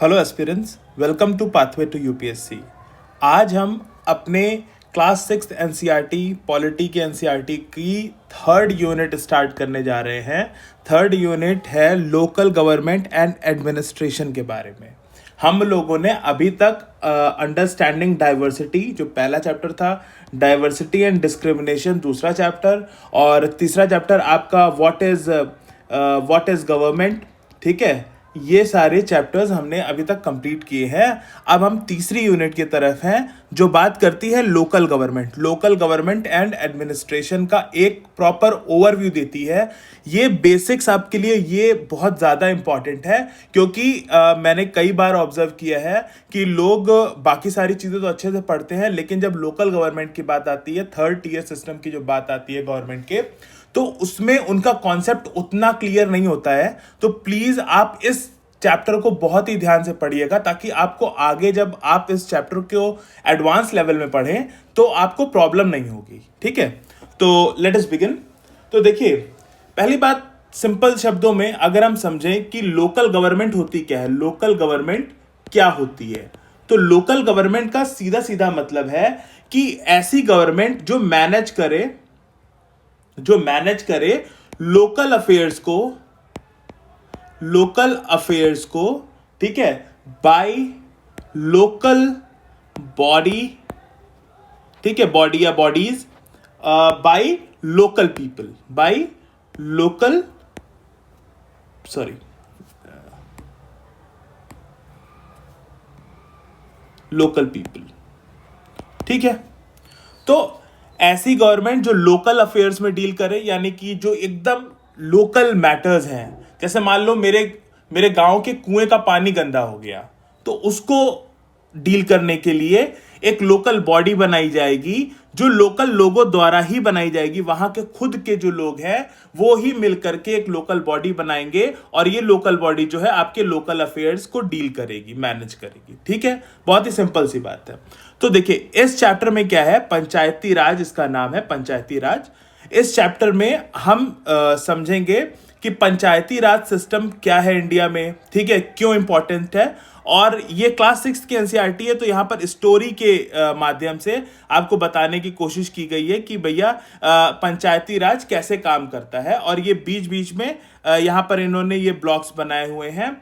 Hello aspirants, welcome to pathway to UPSC. आज हम अपने क्लास 6 एनसीईआरटी पॉलिटी के एनसीईआरटी की थर्ड यूनिट स्टार्ट करने जा रहे हैं। थर्ड यूनिट है लोकल गवर्नमेंट एंड एडमिनिस्ट्रेशन के बारे में। हम लोगों ने अभी तक अंडरस्टैंडिंग डाइवर्सिटी जो पहला चैप्टर था, डाइवर्सिटी एंड डिस्क्रिमिनेशन दूसरा चैप्टर, और तीसरा चैप्टर आपका व्हाट इज गवर्नमेंट, ठीक है। ये सारे चैप्टर्स हमने अभी तक कंप्लीट किए हैं। अब हम तीसरी यूनिट की तरफ हैं जो बात करती है लोकल गवर्नमेंट एंड एडमिनिस्ट्रेशन का एक प्रॉपर ओवरव्यू देती है। ये बेसिक्स आपके लिए ये बहुत ज़्यादा इंपॉर्टेंट है, क्योंकि मैंने कई बार ऑब्जर्व किया है कि लोग बाकी सारी चीज़ें तो अच्छे से पढ़ते हैं, लेकिन जब लोकल गवर्नमेंट की बात आती है, थर्ड टीयर सिस्टम की जो बात आती है गवर्नमेंट के, तो उसमें उनका कॉन्सेप्ट उतना क्लियर नहीं होता है। तो प्लीज आप इस चैप्टर को बहुत ही ध्यान से पढ़िएगा, ताकि आपको आगे जब आप इस चैप्टर को एडवांस लेवल में पढ़ें तो आपको प्रॉब्लम नहीं होगी, ठीक है। तो लेट अस बिगिन। तो देखिए, पहली बात सिंपल शब्दों में अगर हम समझें कि लोकल गवर्नमेंट होती क्या है, लोकल गवर्नमेंट क्या होती है, तो लोकल गवर्नमेंट का सीधा सीधा मतलब है कि ऐसी गवर्नमेंट जो मैनेज करे लोकल अफेयर्स को, ठीक है, बाय लोकल बॉडी, ठीक है, बॉडी या bodies, by local people, by local people, ठीक है। तो ऐसी गवर्नमेंट जो लोकल अफेयर्स में डील करे, यानी कि जो एकदम लोकल मैटर्स हैं, जैसे मान लो मेरे गांव के कुएं का पानी गंदा हो गया, तो उसको डील करने के लिए एक लोकल बॉडी बनाई जाएगी, जो लोकल लोगों द्वारा ही बनाई जाएगी। वहां के खुद के जो लोग हैं वो ही मिलकर के एक लोकल बॉडी बनाएंगे, और ये लोकल बॉडी जो है आपके लोकल अफेयर्स को डील करेगी, मैनेज करेगी, ठीक है। बहुत ही सिंपल सी बात है। तो देखिए, इस चैप्टर में क्या है, पंचायती राज, इसका नाम है पंचायती राज। इस चैप्टर में हम समझेंगे कि पंचायती राज सिस्टम क्या है इंडिया में, ठीक है, क्यों इंपॉर्टेंट है। और ये क्लास 6 की एनसीईआरटी है, तो यहाँ पर स्टोरी के माध्यम से आपको बताने की कोशिश की गई है कि भैया पंचायती राज कैसे काम करता है। और ये बीच बीच में यहाँ पर इन्होंने ये ब्लॉक्स बनाए हुए हैं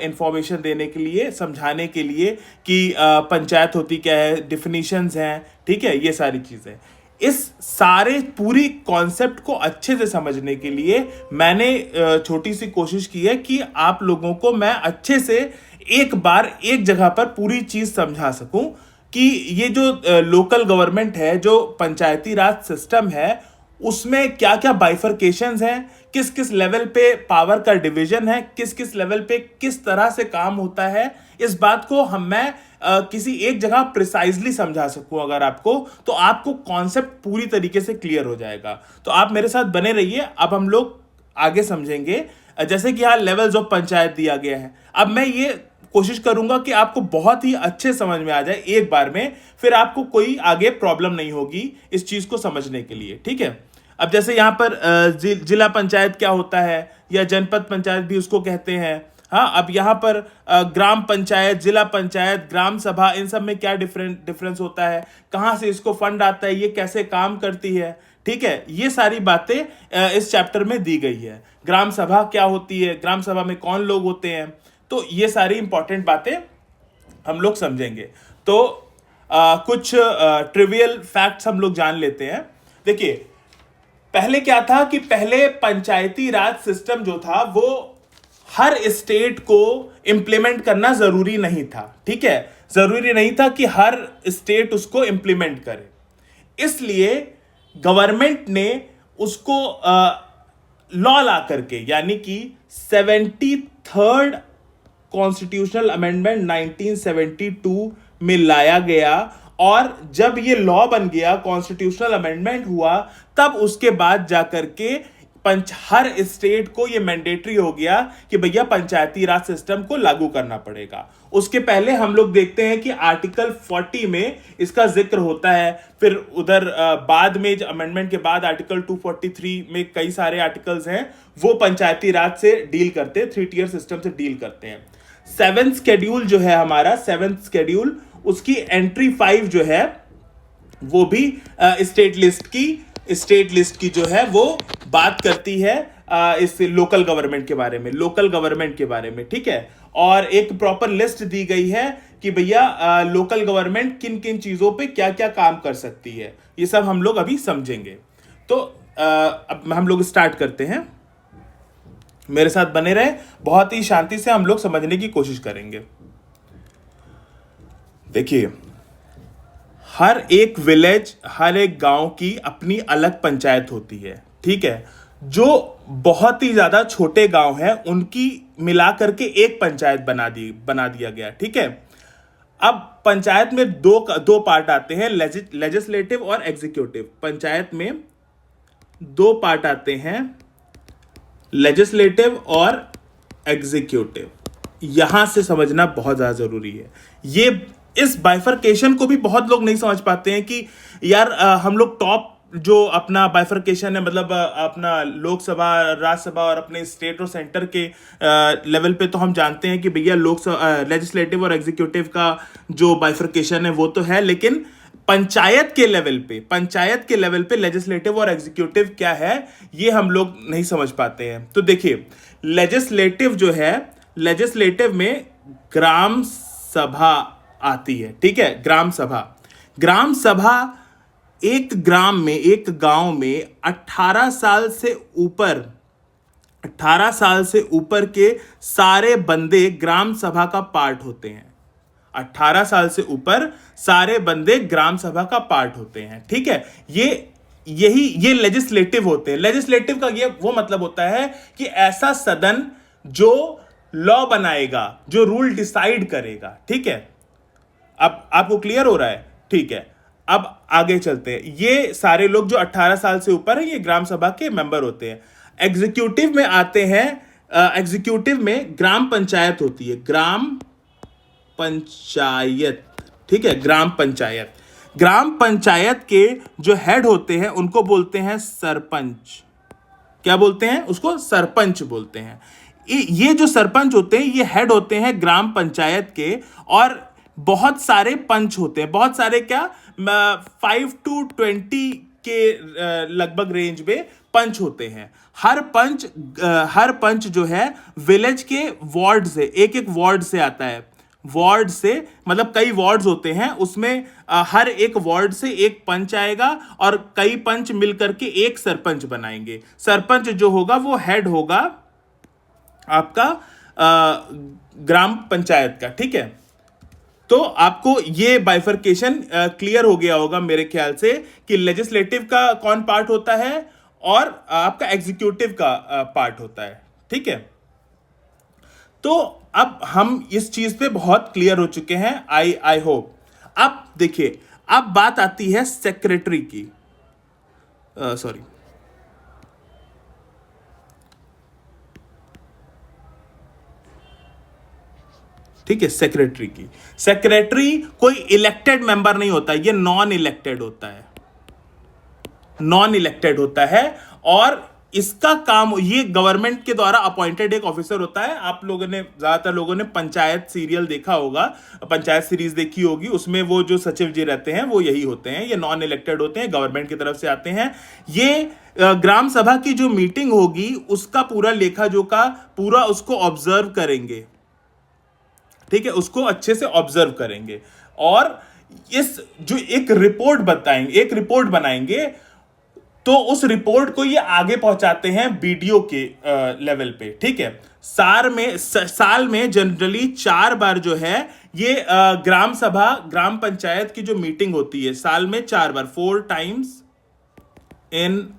इंफॉर्मेशन देने के लिए, समझाने के लिए कि पंचायत होती क्या है, डिफिनीशंस हैं, ठीक है, ये सारी चीज़ें। इस सारे पूरी कॉन्सेप्ट को अच्छे से समझने के लिए मैंने छोटी सी कोशिश की है कि आप लोगों को मैं अच्छे से एक बार एक जगह पर पूरी चीज समझा सकूं कि ये जो लोकल गवर्नमेंट है, जो पंचायती राज सिस्टम है, उसमें क्या क्या बाइफरकेशंस हैं, किस किस लेवल पे पावर का डिवीजन है, किस किस लेवल पे किस तरह से काम होता है। इस बात को मैं किसी एक जगह प्रिसाइजली समझा सकूं अगर आपको, तो आपको कॉन्सेप्ट पूरी तरीके से क्लियर हो जाएगा। तो आप मेरे साथ बने रहिए, अब हम लोग आगे समझेंगे। जैसे कि यहाँ लेवल्स ऑफ पंचायत दिया गया है, अब मैं ये कोशिश करूंगा कि आपको बहुत ही अच्छे समझ में आ जाए एक बार में, फिर आपको कोई आगे प्रॉब्लम नहीं होगी इस चीज को समझने के लिए, ठीक है। अब जैसे यहाँ पर जिला पंचायत क्या होता है, या जनपद पंचायत भी उसको कहते हैं। हाँ, अब यहाँ पर ग्राम पंचायत, जिला पंचायत, ग्राम सभा, इन सब में क्या डिफरेंस होता है, कहाँ से इसको फंड आता है, ये कैसे काम करती है, ठीक है। ये सारी बातें इस चैप्टर में दी गई है। ग्राम सभा क्या होती है, ग्राम सभा में कौन लोग होते हैं, तो ये सारी इंपॉर्टेंट बातें हम लोग समझेंगे। तो कुछ ट्रिवियल फैक्ट्स हम लोग जान लेते हैं। देखिए, पहले क्या था कि पहले पंचायती राज सिस्टम जो था वो हर स्टेट को इंप्लीमेंट करना जरूरी नहीं था, ठीक है, जरूरी नहीं था कि हर स्टेट उसको इंप्लीमेंट करे। इसलिए गवर्नमेंट ने उसको लॉ ला करके, यानी कि 73rd कॉन्स्टिट्यूशनल अमेंडमेंट 1972 में लाया गया। और जब ये लॉ बन गया, कॉन्स्टिट्यूशनल अमेंडमेंट हुआ, तब उसके बाद जाकर के हर स्टेट को ये मैंडेटरी हो गया कि भैया पंचायती राज सिस्टम को लागू करना पड़ेगा। उसके पहले हम लोग देखते हैं कि आर्टिकल 40 में इसका जिक्र होता है, फिर उधर बाद में अमेंडमेंट के बाद आर्टिकल 243 में कई सारे आर्टिकल्स हैं वो पंचायती राज से डील करते हैं, 3 टियर सिस्टम से डील करते हैं। सेवेंथ शेड्यूल जो है हमारा, सेवेंथ शेड्यूल, उसकी एंट्री 5 जो है वो भी स्टेट लिस्ट की जो है वो बात करती है इस लोकल गवर्नमेंट के बारे में, लोकल गवर्नमेंट के बारे में, ठीक है। और एक प्रॉपर लिस्ट दी गई है कि भैया लोकल गवर्नमेंट किन किन चीजों पे क्या क्या काम कर सकती है, ये सब हम लोग अभी समझेंगे। तो अब हम लोग स्टार्ट करते हैं, मेरे साथ बने रहे, बहुत ही शांति से हम लोग समझने की कोशिश करेंगे। देखिए, हर एक विलेज, हर एक गांव की अपनी अलग पंचायत होती है, ठीक है। जो बहुत ही ज्यादा छोटे गांव हैं उनकी मिला करके एक पंचायत बना दिया गया, ठीक है। अब पंचायत में दो पार्ट आते हैं, लेजिस्लेटिव और एग्जीक्यूटिव। पंचायत में दो पार्ट आते हैं, लेजिस्लेटिव और एग्जीक्यूटिव। यहां से समझना बहुत ज्यादा जरूरी है। ये इस बाइफरकेशन को भी बहुत लोग नहीं समझ पाते हैं कि यार हम लोग टॉप जो अपना बाइफरकेशन है, मतलब अपना लोकसभा, राज्यसभा और अपने स्टेट और सेंटर के लेवल पे तो हम जानते हैं कि भैया लोकसभा, लेजिस्लेटिव और एग्जीक्यूटिव का जो बाइफरकेशन है वो तो है, लेकिन पंचायत के लेवल पे लेजिस्लेटिव और एग्जीक्यूटिव क्या है ये हम लोग नहीं समझ पाते हैं। तो देखिए, लेजिस्लेटिव जो है, लेजिस्लेटिव में ग्राम सभा आती है, ठीक है। ग्राम सभा एक ग्राम में, एक गांव में 18 साल से ऊपर के सारे बंदे ग्राम सभा का पार्ट होते हैं। 18 साल से ऊपर सारे बंदे ग्राम सभा का पार्ट होते हैं, ठीक है। ये लेजिस्लेटिव होते हैं। लेजिस्लेटिव का ये वो मतलब होता है कि ऐसा सदन जो लॉ बनाएगा, जो रूल डिसाइड करेगा, ठीक है। अब आपको क्लियर हो रहा है, ठीक है। अब आगे चलते हैं। ये सारे लोग जो 18 साल से ऊपर है ये ग्राम सभा के मेंबर होते हैं। एग्जीक्यूटिव में आते हैं, एग्जीक्यूटिव में ग्राम पंचायत होती है, ग्राम पंचायत, ठीक है। ग्राम पंचायत के जो हेड होते हैं उनको बोलते हैं सरपंच। क्या बोलते हैं उसको? सरपंच बोलते हैं। ये जो सरपंच होते हैं ये हेड होते हैं ग्राम पंचायत के, और बहुत सारे पंच होते हैं, बहुत सारे क्या, 5 to 20 के लगभग रेंज में पंच होते हैं। हर पंच जो है विलेज के वार्ड से, एक वार्ड से आता है। वार्ड से मतलब कई वार्ड्स होते हैं, उसमें हर एक वार्ड से एक पंच आएगा और कई पंच मिलकर के एक सरपंच बनाएंगे। सरपंच जो होगा वो हेड होगा आपका ग्राम पंचायत का, ठीक है। तो आपको ये बाइफरकेशन क्लियर हो गया होगा मेरे ख्याल से कि लेजिस्लेटिव का कौन पार्ट होता है और आपका एग्जीक्यूटिव का पार्ट होता है, ठीक है। तो अब हम इस चीज पे बहुत क्लियर हो चुके हैं, आई होप। अब देखिए, अब बात आती है सेक्रेटरी की, सॉरी, ठीक है, सेक्रेटरी की। सेक्रेटरी कोई इलेक्टेड मेंबर नहीं होता, ये नॉन इलेक्टेड होता है। और इसका काम, ये गवर्नमेंट के द्वारा अपॉइंटेड एक ऑफिसर होता है। आप लोगों ने, ज्यादातर लोगों ने पंचायत सीरियल देखा होगा, पंचायत सीरीज देखी होगी, उसमें वो जो सचिव जी रहते हैं वो यही होते हैं। ये नॉन इलेक्टेड होते हैं, गवर्नमेंट की तरफ से आते हैं। ये ग्राम सभा की जो मीटिंग होगी उसका पूरा लेखा जोखा पूरा उसको ऑब्जर्व करेंगे, ठीक है, उसको अच्छे से ऑब्जर्व करेंगे। और इस जो एक रिपोर्ट बनाएंगे, तो उस रिपोर्ट को ये आगे पहुंचाते हैं बीडीओ के लेवल पे, ठीक है। साल में जनरली 4 बार जो है ये ग्राम सभा, ग्राम पंचायत की जो मीटिंग होती है, साल में 4 बार, 4 times इन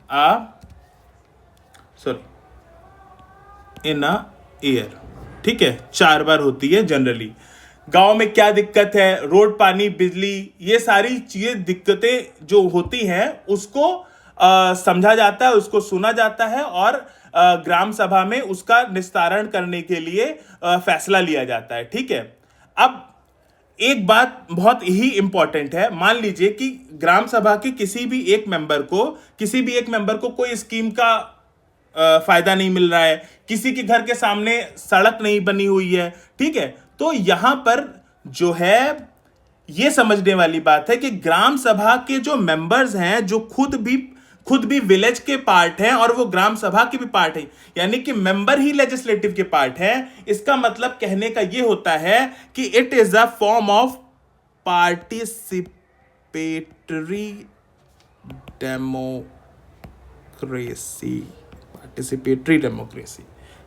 अ ईयर, ठीक है, 4 बार होती है जनरली। गांव में क्या दिक्कत है, रोड, पानी, बिजली, ये सारी चीजें, दिक्कतें जो होती हैं उसको समझा जाता है, उसको सुना जाता है, और ग्राम सभा में उसका निस्तारण करने के लिए फैसला लिया जाता है, ठीक है। अब एक बात बहुत ही इंपॉर्टेंट है, मान लीजिए कि ग्राम सभा के किसी भी एक मेंबर को कोई स्कीम का फायदा नहीं मिल रहा है, किसी के घर के सामने सड़क नहीं बनी हुई है, ठीक है। तो यहां पर जो है ये समझने वाली बात है कि ग्राम सभा के जो मेंबर्स हैं, जो खुद भी विलेज के पार्ट हैं और वो ग्राम सभा के भी पार्ट है, यानी कि मेंबर ही लेजिस्लेटिव के पार्ट है। इसका मतलब कहने का ये होता है कि it is a form of participatory democracy,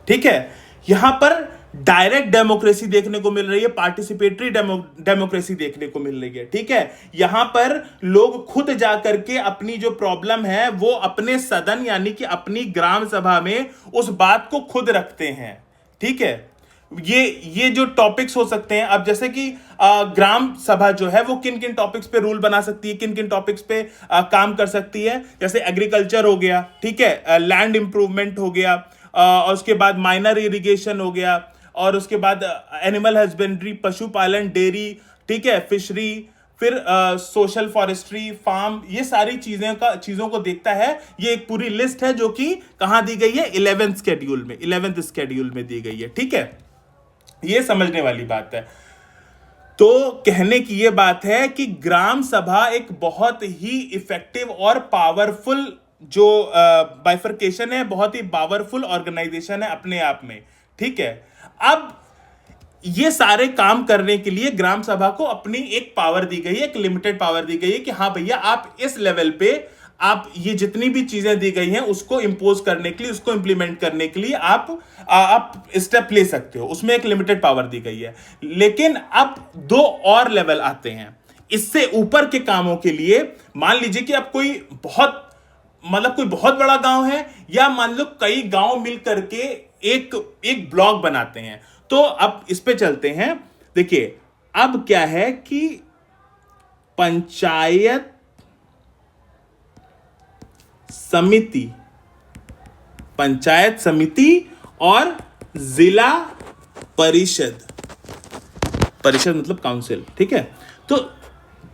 ठीक है। यहां पर डायरेक्ट डेमोक्रेसी देखने को मिल रही है, पार्टिसिपेटरी डेमोक्रेसी देखने को मिल रही है, ठीक है। यहां पर लोग खुद जाकर के अपनी जो प्रॉब्लम है वो अपने सदन यानी कि अपनी ग्राम सभा में उस बात को खुद रखते हैं, ठीक है। ये जो टॉपिक्स हो सकते हैं, अब जैसे कि ग्राम सभा जो है वो किन किन टॉपिक्स पे रूल बना सकती है, किन किन टॉपिक्स पे काम कर सकती है, जैसे एग्रीकल्चर हो गया, ठीक है, लैंड इंप्रूवमेंट हो गया, और उसके बाद माइनर इरिगेशन हो गया, और उसके बाद एनिमल हस्बेंड्री, पशुपालन, डेयरी, ठीक है, फिशरी, फिर सोशल फॉरेस्ट्री, फार्म, ये सारी चीजों को देखता है। ये एक पूरी लिस्ट है जो कि कहां दी गई है, 11th स्केड्यूल में दी गई है, ठीक है। ये समझने वाली बात है। तो कहने की ये बात है कि ग्राम सभा एक बहुत ही इफेक्टिव और पावरफुल जो बाइफर्केशन है, बहुत ही पावरफुल ऑर्गेनाइजेशन है अपने आप में, ठीक है। अब ये सारे काम करने के लिए ग्राम सभा को अपनी एक पावर दी गई है, एक लिमिटेड पावर दी गई है कि हाँ भैया, आप इस लेवल पे आप ये जितनी भी चीजें दी गई हैं उसको इंपोज करने के लिए, उसको इंप्लीमेंट करने के लिए आप स्टेप ले सकते हो, उसमें एक लिमिटेड पावर दी गई है। लेकिन अब दो और लेवल आते हैं इससे ऊपर के कामों के लिए। मान लीजिए कि अब कोई बहुत बड़ा गांव है, या मान लो कई गांव मिल करके एक ब्लॉक बनाते हैं। तो अब इस पे चलते हैं। देखिए, अब क्या है कि पंचायत समिति और जिला परिषद मतलब काउंसिल, ठीक है। तो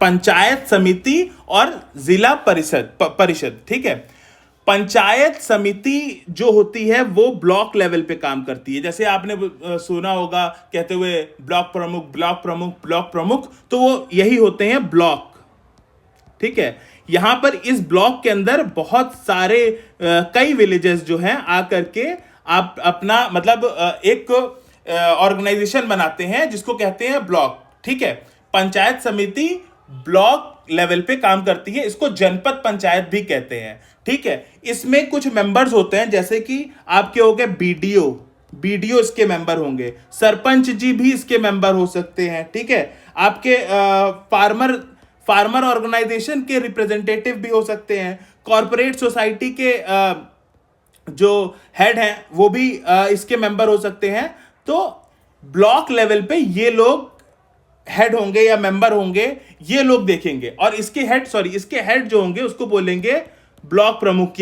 पंचायत समिति और जिला परिषद, ठीक है। पंचायत समिति जो होती है वो ब्लॉक लेवल पे काम करती है। जैसे आपने सुना होगा कहते हुए ब्लॉक प्रमुख, तो वो यही होते हैं ब्लॉक, ठीक है। यहां पर इस ब्लॉक के अंदर बहुत सारे कई विलेजेस जो हैं आकर के आप अपना एक ऑर्गेनाइजेशन बनाते हैं जिसको कहते हैं ब्लॉक, ठीक है। पंचायत समिति ब्लॉक लेवल पे काम करती है, इसको जनपद पंचायत भी कहते हैं, ठीक है। इसमें कुछ मेंबर्स होते हैं, जैसे कि आपके हो गए बीडीओ इसके मेंबर होंगे, सरपंच जी भी इसके मेंबर हो सकते हैं, ठीक है। आपके फार्मर ऑर्गेनाइजेशन के रिप्रेजेंटेटिव भी हो सकते हैं, कॉर्पोरेट सोसाइटी के जो हेड हैं वो भी इसके मेंबर हो सकते हैं। तो ब्लॉक लेवल पे ये लोग हेड होंगे या मेंबर होंगे, ये लोग देखेंगे। और इसके हेड जो होंगे उसको बोलेंगे ब्लॉक प्रमुख।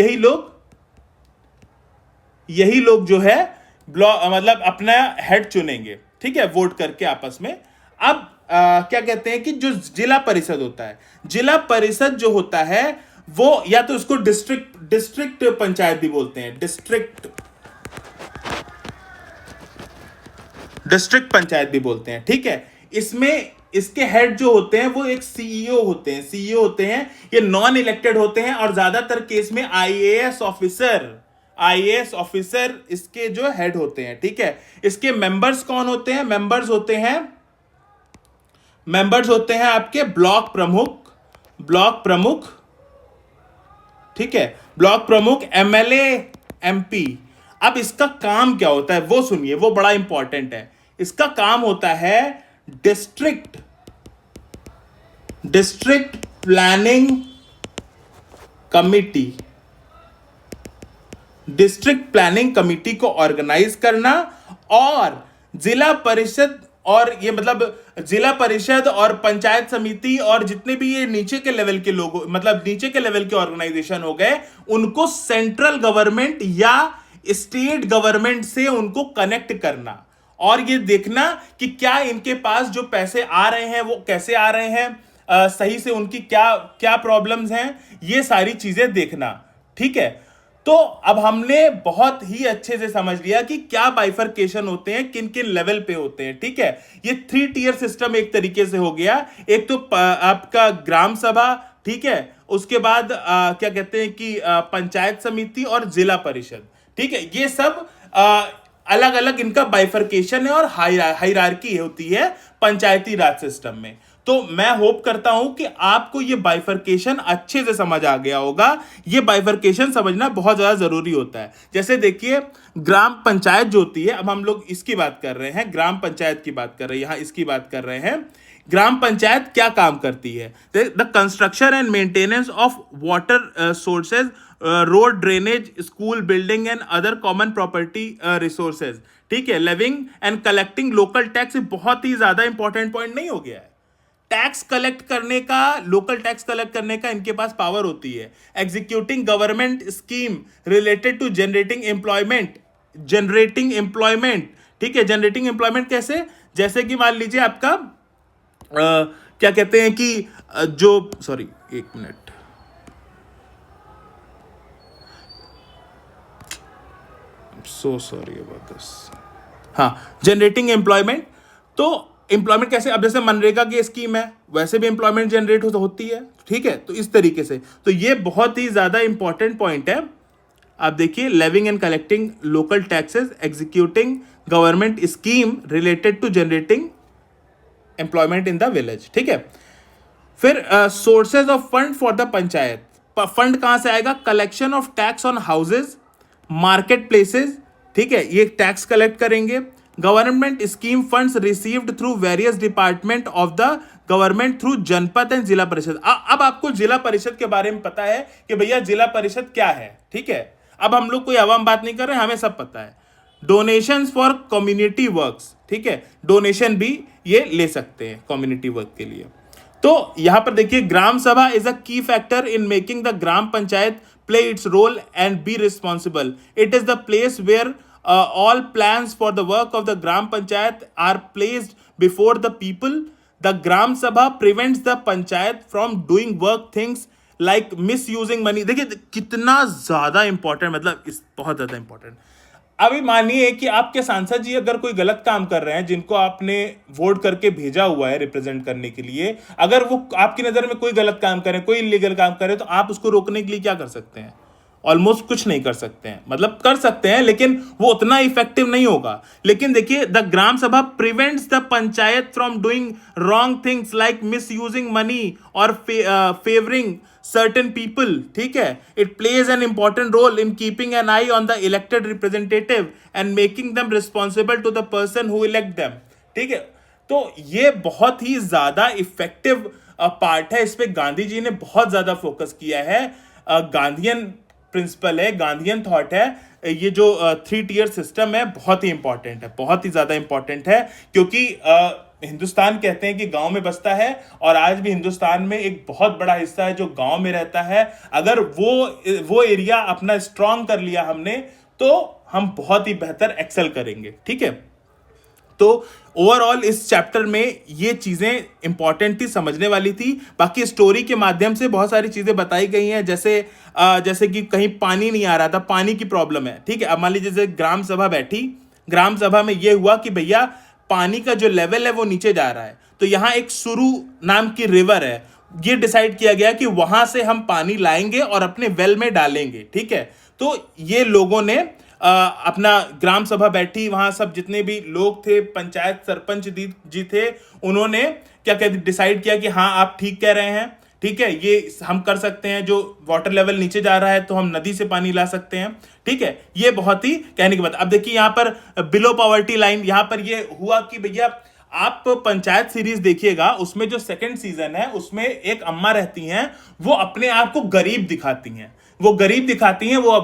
यही लोग जो है ब्लॉक अपना हेड चुनेंगे, ठीक है, वोट करके आपस में। अब क्या कहते हैं कि जो जिला परिषद होता है, जिला परिषद जो होता है वो या तो उसको डिस्ट्रिक्ट पंचायत भी बोलते हैं, डिस्ट्रिक्ट पंचायत भी बोलते हैं, ठीक है। इसमें इसके हेड जो होते हैं वो एक सीईओ होते हैं, ये नॉन इलेक्टेड होते हैं, और ज्यादातर केस में आईएएस ऑफिसर इसके जो हेड होते हैं, ठीक है। इसके मेंबर्स कौन होते हैं? मेंबर्स होते हैं आपके ब्लॉक प्रमुख, ठीक है, ब्लॉक प्रमुख, एमएलए, एमपी। अब इसका काम क्या होता है वो सुनिए, वो बड़ा इंपॉर्टेंट है। इसका काम होता है डिस्ट्रिक्ट प्लानिंग कमिटी को ऑर्गेनाइज करना, और जिला परिषद और पंचायत समिति और जितने भी ये नीचे के लेवल के लोग, नीचे के लेवल के ऑर्गेनाइजेशन हो गए, उनको सेंट्रल गवर्नमेंट या स्टेट गवर्नमेंट से उनको कनेक्ट करना, और ये देखना कि क्या इनके पास जो पैसे आ रहे हैं वो कैसे आ रहे हैं, सही से उनकी क्या प्रॉब्लम्स हैं, ये सारी चीजें देखना, ठीक है। तो अब हमने बहुत ही अच्छे से समझ लिया कि क्या बाइफरकेशन होते हैं, किन किन लेवल पे होते हैं, ठीक है। ये 3 टियर सिस्टम एक तरीके से हो गया। एक तो आपका ग्राम सभा, ठीक है, उसके बाद क्या कहते हैं कि पंचायत समिति और जिला परिषद, ठीक है। ये सब अलग अलग इनका बाइफरकेशन है और हायरार्की होती है पंचायती राज सिस्टम में। तो मैं होप करता हूं कि आपको ये बाइफरकेशन अच्छे से समझ आ गया होगा। ये बाइफरकेशन समझना बहुत ज्यादा जरूरी होता है। जैसे देखिए, ग्राम पंचायत जो होती है, अब हम लोग इसकी बात कर रहे हैं, ग्राम पंचायत की बात कर रहे हैं, यहां इसकी बात कर रहे हैं। ग्राम पंचायत क्या काम करती है? The construction and maintenance of water sources, road, drainage, school building and other common property resources, ठीक है। Living and collecting local tax, बहुत ही ज्यादा इंपॉर्टेंट पॉइंट नहीं हो गया है? टैक्स कलेक्ट करने का, लोकल टैक्स कलेक्ट करने का इनके पास पावर होती है। Executing government scheme related to generating employment, ठीक है। जनरेटिंग एम्प्लॉयमेंट कैसे? जैसे कि मान लीजिए आपका क्या कहते हैं कि जो, सॉरी एक minute, so sorry about this. हाँ, जनरेटिंग एम्प्लॉयमेंट। तो एम्प्लॉयमेंट कैसे? अब जैसे मनरेगा की स्कीम है, वैसे भी एम्प्लॉयमेंट जनरेट होती है, ठीक है। तो इस तरीके से, तो ये बहुत ही ज्यादा इंपॉर्टेंट पॉइंट है। आप देखिए, levying and collecting local taxes, executing government scheme related to generating employment in the village, ठीक है। फिर sources of fund for the panchayat, fund कहां से आएगा? Collection of tax on houses, market places, ठीक है, ये टैक्स कलेक्ट करेंगे। Government scheme funds received through various department of the government through Janpad and Zila Parishad. अब आपको जिला परिषद के बारे में पता है कि भैया जिला परिषद क्या है, ठीक है। अब हम लोग कोई आवाम बात नहीं कर रहे, हमें सब पता है। डोनेशंस फॉर कम्युनिटी वर्क्स, ठीक है, डोनेशन भी ये ले सकते हैं कम्युनिटी वर्क के लिए। तो यहां पर देखिए, ग्राम सभा is a key factor in making the Gram Panchayat play its role and be responsible. It is the place where all plans for the work of the gram panchayat are placed before the people. The gram sabha prevents the panchayat from doing work things like misusing money. देखिए कितना ज्यादा important, मतलब इस बहुत ज्यादा important. अभी मानिए कि आपके सांसद जी अगर कोई गलत काम कर रहे हैं, जिनको आपने वोट करके भेजा हुआ है रिप्रेजेंट करने के लिए, अगर वो आपकी नजर में कोई गलत काम करें, कोई इलीगल काम करें, तो आप उसको रोकने के लिए क्या कर सकते हैं? ऑलमोस्ट कुछ नहीं कर सकते हैं, मतलब कर सकते हैं लेकिन वो उतना इफेक्टिव नहीं होगा। लेकिन देखिए, द ग्राम सभा prevents the panchayat from doing wrong things like miss using money और फेवरिंग certain people, ठीक है। It plays an important role in keeping an eye on the elected representative and making them responsible to the person who elect them, ठीक है। तो ये बहुत ही ज्यादा effective part है, इस पे गांधी जी ने बहुत ज्यादा फोकस किया है। गांधीयन प्रिंसिपल है, गांधीयन थॉट है। ये जो 3 टियर सिस्टम है बहुत ही इंपॉर्टेंट है, बहुत ही ज्यादा इंपॉर्टेंट है, क्योंकि हिंदुस्तान कहते हैं कि गांव में बसता है, और आज भी हिंदुस्तान में एक बहुत बड़ा हिस्सा है जो गांव में रहता है। अगर वो एरिया अपना स्ट्रांग कर लिया हमने, तो हम बहुत ही बेहतर एक्सेल करेंगे, ठीक है। तो ओवरऑल इस चैप्टर में ये चीजें इंपॉर्टेंट थी, समझने वाली थी। बाकी स्टोरी के माध्यम से बहुत सारी चीजें बताई गई हैं, जैसे कि कहीं पानी नहीं आ रहा था, पानी की प्रॉब्लम है, ठीक है। अब मान लीजिए जैसे ग्राम सभा बैठी, ग्राम सभा में ये हुआ कि भैया पानी का जो लेवल है वो नीचे जा रहा है, तो यहाँ एक सुरु नाम की रिवर है, ये डिसाइड किया गया कि वहां से हम पानी लाएंगे और अपने वेल में डालेंगे, ठीक है। तो ये लोगों ने अपना ग्राम सभा बैठी, वहां सब जितने भी लोग थे, पंचायत सरपंच जी थे, उन्होंने क्या कहते डिसाइड किया कि हाँ आप ठीक कह रहे हैं, ठीक है, ये हम कर सकते हैं, जो वाटर लेवल नीचे जा रहा है तो हम नदी से पानी ला सकते हैं, ठीक है। ये बहुत ही कहने की बात। अब देखिए यहाँ पर बिलो पॉवर्टी लाइन, यहाँ पर ये हुआ कि भैया आप पंचायत सीरीज देखिएगा, उसमें जो सेकंड सीजन है उसमें एक अम्मा रहती हैं, वो अपने आप को गरीब दिखाती हैं, वो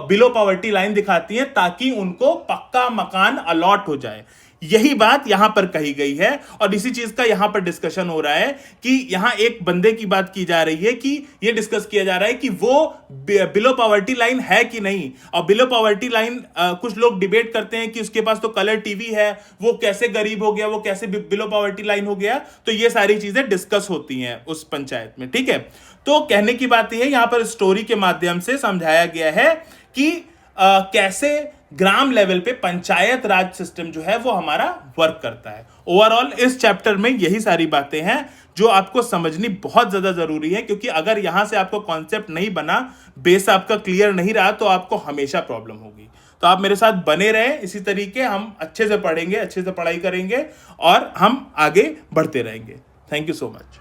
बिलो पॉवर्टी लाइन दिखाती हैं ताकि उनको पक्का मकान अलॉट हो जाए। यही बात यहां पर कही गई है, और इसी चीज का यहां पर डिस्कशन हो रहा है कि यहां एक बंदे की बात की जा रही है, कि ये डिस्कस किया जा रहा है कि वो बिलो पॉवर्टी लाइन है कि नहीं। और बिलो पॉवर्टी लाइन कुछ लोग डिबेट करते हैं कि उसके पास तो कलर टीवी है, वो कैसे गरीब हो गया, वो कैसे बिलो पॉवर्टी लाइन हो गया। तो ये सारी चीजें डिस्कस होती हैं उस पंचायत में, ठीक है। तो कहने की बात यह है, यहां पर स्टोरी के माध्यम से समझाया गया है कि कैसे ग्राम लेवल पे पंचायत राज सिस्टम जो है वो हमारा वर्क करता है। ओवरऑल इस चैप्टर में यही सारी बातें हैं जो आपको समझनी बहुत ज्यादा जरूरी है, क्योंकि अगर यहां से आपको कॉन्सेप्ट नहीं बना, बेस आपका क्लियर नहीं रहा, तो आपको हमेशा प्रॉब्लम होगी। तो आप मेरे साथ बने रहें, इसी तरीके हम अच्छे से पढ़ेंगे, अच्छे से पढ़ाई करेंगे और हम आगे बढ़ते रहेंगे। Thank you so much.